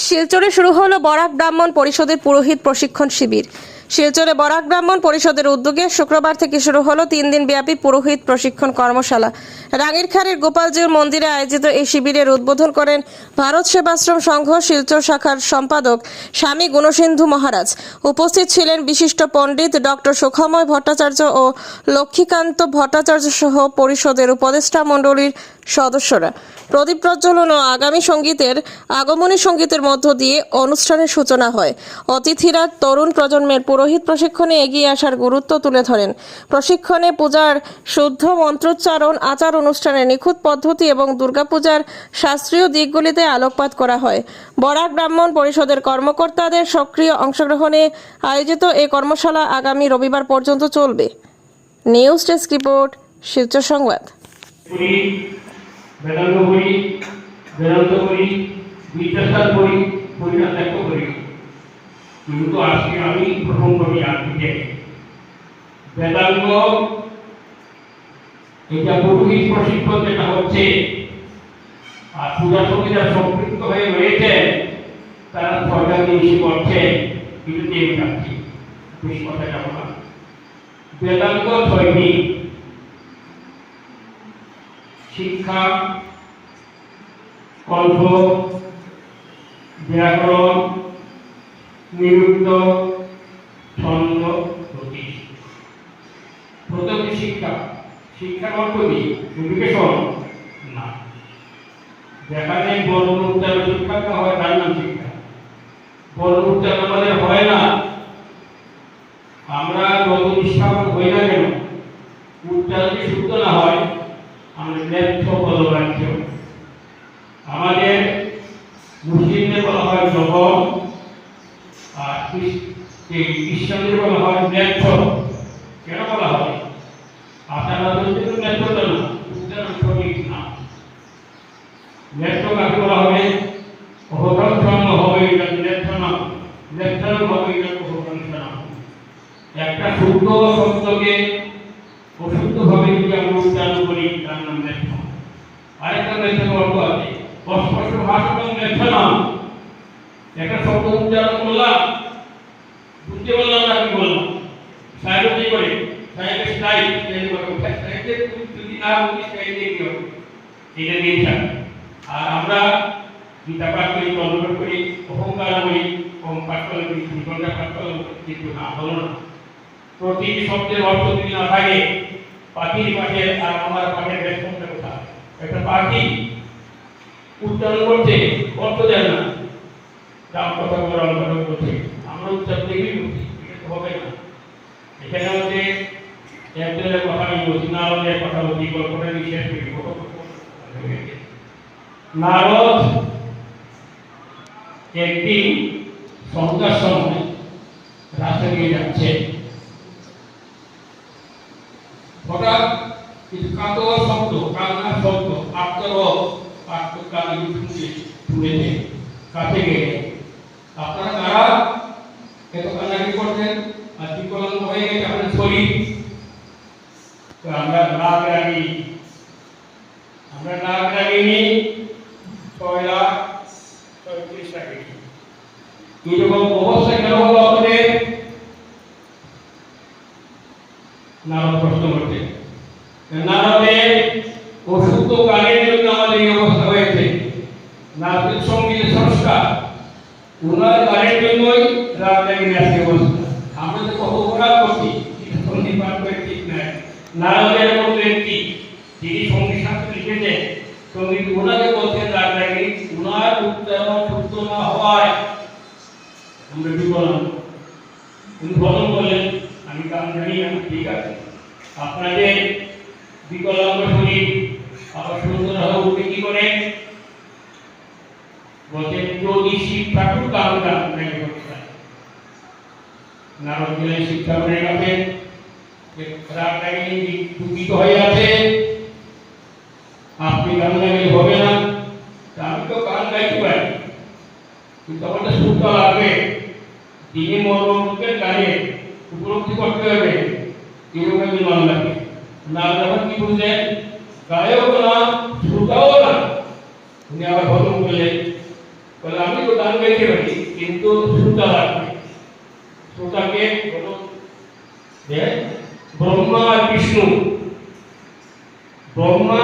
শিলচরে শুরু হলো বরাক ব্রাহ্মণ পরিষদের পুরোহিত প্রশিক্ষণ শিবির। শিলচরে বরাক ব্রাহ্মণ পরিষদের উদ্যোগে শুক্রবার থেকে শুরু হলো 3 দিন ব্যাপী পুরোহিত প্রশিক্ষণ কর্মশালা। রাঙ্গিরখাড়ির গোপালজিউর মন্দিরে আয়োজিত এই শিবিরের উদ্বোধন করেন ভারত সেবাশ্রম সংঘ শিলচর শাখার সম্পাদক স্বামী গুণসিন্ধু মহারাজ। উপস্থিত ছিলেন বিশিষ্ট পণ্ডিত ডক্টর সুখময় ভট্টাচার্য ও লক্ষ্মীকান্ত ভট্টাচার্য সহ পরিষদের উপদেষ্টা মণ্ডলীর সদস্যরা। প্রদীপ প্রজ্বলন ও আগামী সঙ্গীতের আগমনী সঙ্গীতের মধ্য দিয়ে অনুষ্ঠানের সূচনা হয়। অতিথিরা তরুণ প্রজন্মের পুরোহিত প্রশিক্ষণে এগিয়ে আসার গুরুত্ব তুলে ধরেন। প্রশিক্ষণে পূজার শুদ্ধ মন্ত্রোচ্চারণ, আচার অনুষ্ঠানের নিখুঁত পদ্ধতি এবং দুর্গাপূজার শাস্ত্রীয় দিকগুলিতে আলোকপাত করা হয়। বরাক ব্রাহ্মণ পরিষদের কর্মকর্তাদের সক্রিয় অংশগ্রহণে আয়োজিত এই কর্মশালা আগামী রবিবার পর্যন্ত চলবে। নিউজ ডেস্ক রিপোর্ট, শিলচর সংবাদ। বেদান্ত করি, বেদান্ত করি, বিদ্যাসার করি, পরিণাম করি, কিন্তু আজকে আমি প্রথম করি আজকে বেদান্ত এটা পুরোহিত প্রশিক্ষণ যেটা হচ্ছে, আর পূজার সঙ্গে যারা সম্পৃক্ত হয়ে রয়েছে তারা সরকার জিনিস করছে, কিন্তু আমি যাচ্ছি বেশি কথা যাব না। বেদান্ত 6টি: শিক্ষা, কল্প, ব্যাকরণ, নিরুক্ত, ছন্দ, জ্যোতিষ। প্রথমে শিক্ষা। শিক্ষা অর্থ কি? এডুকেশন না, যেখানে বর্ণ উচ্চারণ শিক্ষা হয় তার নাম শিক্ষা। বর্ণ উচ্চারণ আমাদের হয় না, আমরা যত নিষ্ঠাবান হই না কেন, উচ্চারণ শুদ্ধ না হয় আমাদের ন্যায্য পদবাচ্য। আমাদের মুসলিমদের বলা হয় জবর, আর খ্রিস্টানদের বলা হয় ন্যায্য। কেন বলা হয়? আপনারা কিন্তু ন্যায্যতা না, উচ্চারণ সঠিক না। ন্যায্য কাকে বলা হবে? অহংকার হবে, এটা ন্যায্য না। ন্যায্য হবে এটা অহংকার না। একটা শুদ্ধ শব্দকে অশুদ্ধভাবে যদি আমরা উচ্চারণ করি তার নাম ন্যায্য। আরেকটা ন্যায্য অর্থ আছে, অস্পষ্ট ভাষা এবং ন্যায্য নাম। একটা শব্দ উচ্চারণ করলাম, বুঝতে পারলাম না কি বললাম, সাহেব কি করে, সাহেবের স্টাইল সাহেবের যদি না বুঝি স্টাইল দিয়ে কি হবে, এটা নিয়ে থাক। আর আমরা গীতা পাঠ করি, কল্পনা করি, অহংকার করি, কম পাঠ করি, জীবনটা পাঠ করি, কিন্তু না হলো না। প্রতিটি শব্দের অর্থ যদি না থাকে, পাখির পাশে আর আমার পাশের রেসপন্সটা কোথায়? একটা পাখি উচ্চারণ করছে, অর্থ দেয় না, দাম কথা বলে অল্প করছে, আমরা উচ্চারণ দেখেই বলছি, এটা তো হবে না। এখানে আমাদের একজনের কথা আমি বলছি, নারদের কথা বলছি, গল্পটা বিশ্বাস করি। নারদ একদিন সন্ধ্যার সময় রাস্তা দিয়ে যাচ্ছে, হঠাৎ কিছু কাতর শব্দ, কান্নার শব্দ, শুনেছে। কাছে গেলে, আপনারা কারা এত কান্নাকাটি করছেন? আর বিকলাঙ্গ হয়ে গেছে আপনার শরীর। তো আমরা নাক লাগিনি 6,36,000 টাকা। এরকম অবস্থা কেন হলো আপনাদের? নারদ প্রশ্ন করছে। নারদের অশুদ্ধ গানের জন্য আমাদের এই অবস্থা হয়েছে। নারদের সঙ্গীতের সংস্কার, ওনার গানের জন্যই রাত লাগিয়ে আসছে অবস্থা। আমরা তো কত অপরাধ করছি, সঙ্গীত পাঠ করে ঠিক নাই। নারদের মতো ব্যক্তি যিনি সঙ্গীত শাস্ত্র লিখেছেন, সঙ্গীত ওনাকে বলছেন রাত লাগিয়ে, ওনার উচ্চারণ শুদ্ধ না হওয়ায় আমরা বিকলাঙ্গ। উনি বদল করলেন, আমি গান জানি না, ঠিক আছে, আপনাদের বিকলাঙ্গ শরীর আবার সুন্দর হয়ে উঠবে কি করে? বলছেন যদি শিব ঠাকুর গান গান নারদ গেলেন শিব ঠাকুরের কাছে, রাত লাগিয়ে দুঃখিত হয়ে আছে, আপনি গান গাইলে হবে না। আমি তো গান গাইতে পারি, কিন্তু আমাদের শুদ্ধ লাগবে। তিনি মনোরূপের গানে উপলব্ধি করতে হবে এরকম মান লাগে। না যখন কি বুঝলেন, গায়ক না, শ্রোতাও না, উনি আবার হজম করলেন বলে আমি তো গান গাইতে পারি কিন্তু শ্রোতা লাগবে, শ্রোতাকে বলো যে ব্রহ্মা আর বিষ্ণু, ব্রহ্মা